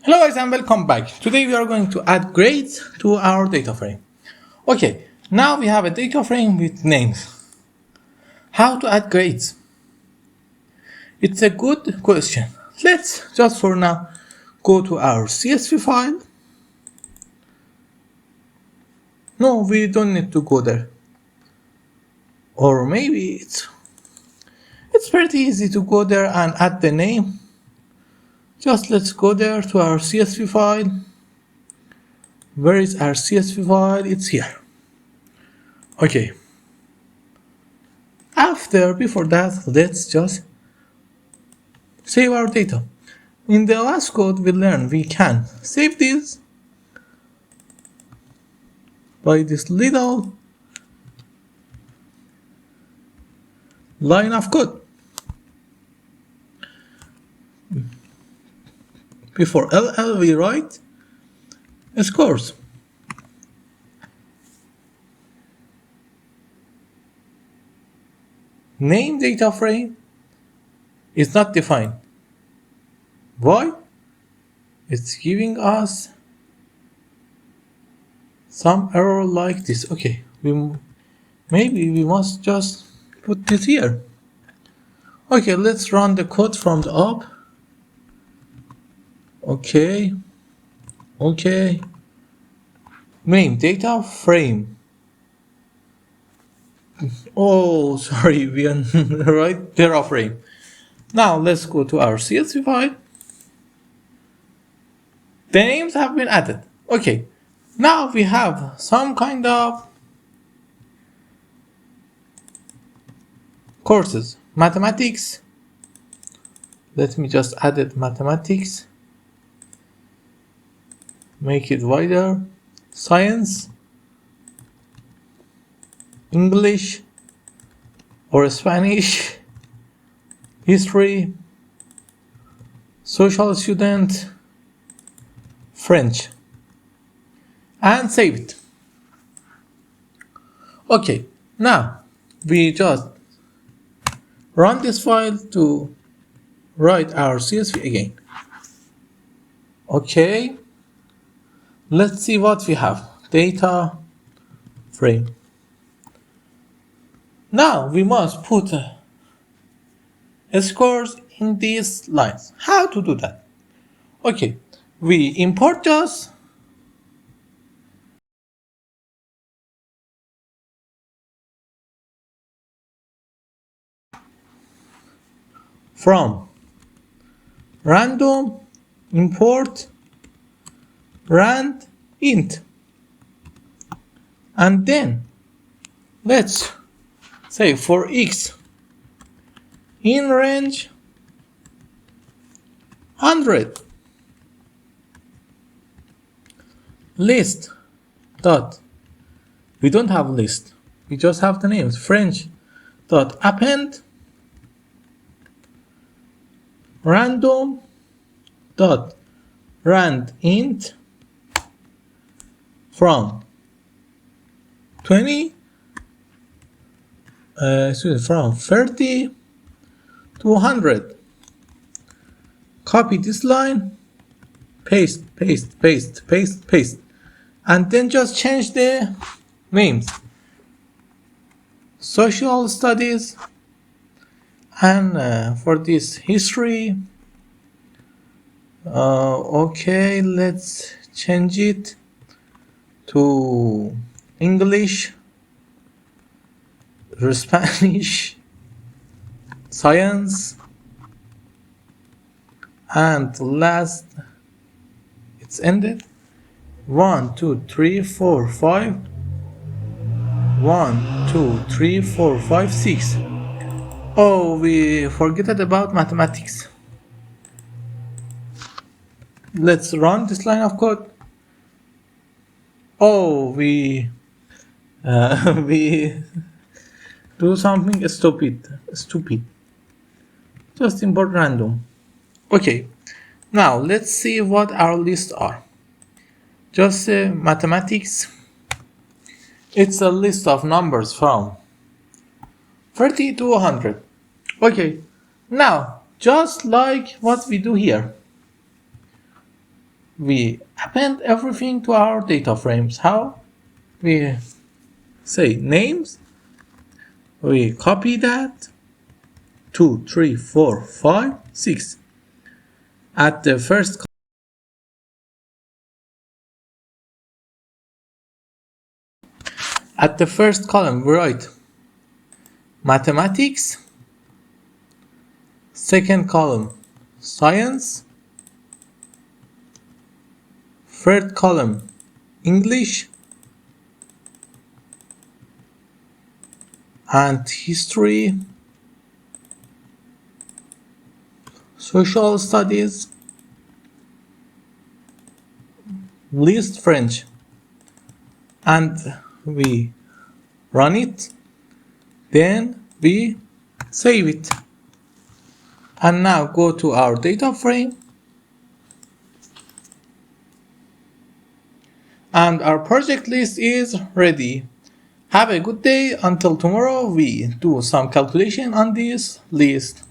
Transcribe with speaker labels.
Speaker 1: Hello guys and welcome back. Today we are going to add grades to our data frame. Okay, now we have a data frame with names. How to add grades? It's a good question. Let's just for now go to our CSV file. No, we don't need to go there. Or maybe it's pretty easy to go there and add the name. Just let's go there to our CSV file. Where is our CSV file? It's here. Okay. Before that, let's just save our data. In the last code we learned we can save this by this little line of code. Before LL we write scores. Name data frame is not defined. Why? It's giving us some error like this. Okay, maybe we must just put this here. Okay, let's run the code from the up. Okay. Name data frame. Oh, sorry, we are right data frame. Now let's go to our CSV file. The names have been added. Okay, now we have some kind of courses. Mathematics. Let me just add it mathematics. Make it wider. Science. English or Spanish. History. Social student. French. And save it. Okay, now we just run this file to write our CSV again. Okay, let's see what we have. Data frame. Now we must put scores in these lines. How to do that? Okay, we import just from random import rand int, and then let's say for x in range 100 list dot, we don't have list, we just have the names, French dot append random dot rand int from 20 from 30 to 100. Copy this line, paste, and then just change the names. Social studies, and for this history, okay, let's change it to English, Spanish, science, and last it's ended. 1 2 3 4 5 1 2 3 4 5 6. Oh, we forgot about mathematics. Let's run this line of code. Oh, we do something stupid. Just import random. Okay, now let's see what our lists are. Just mathematics. It's a list of numbers from 30 to 100. Okay, now just like what we do here, we append everything to our data frames. How? We say names, we copy that, 2, 3, 4, 5, 6. At the first column, we write mathematics, second column, science, third column, English, and history, social studies, least French, and we run it, then we save it. And now go to our data frame, and our project list is ready. Have a good day. Until tomorrow, we do some calculation on this list.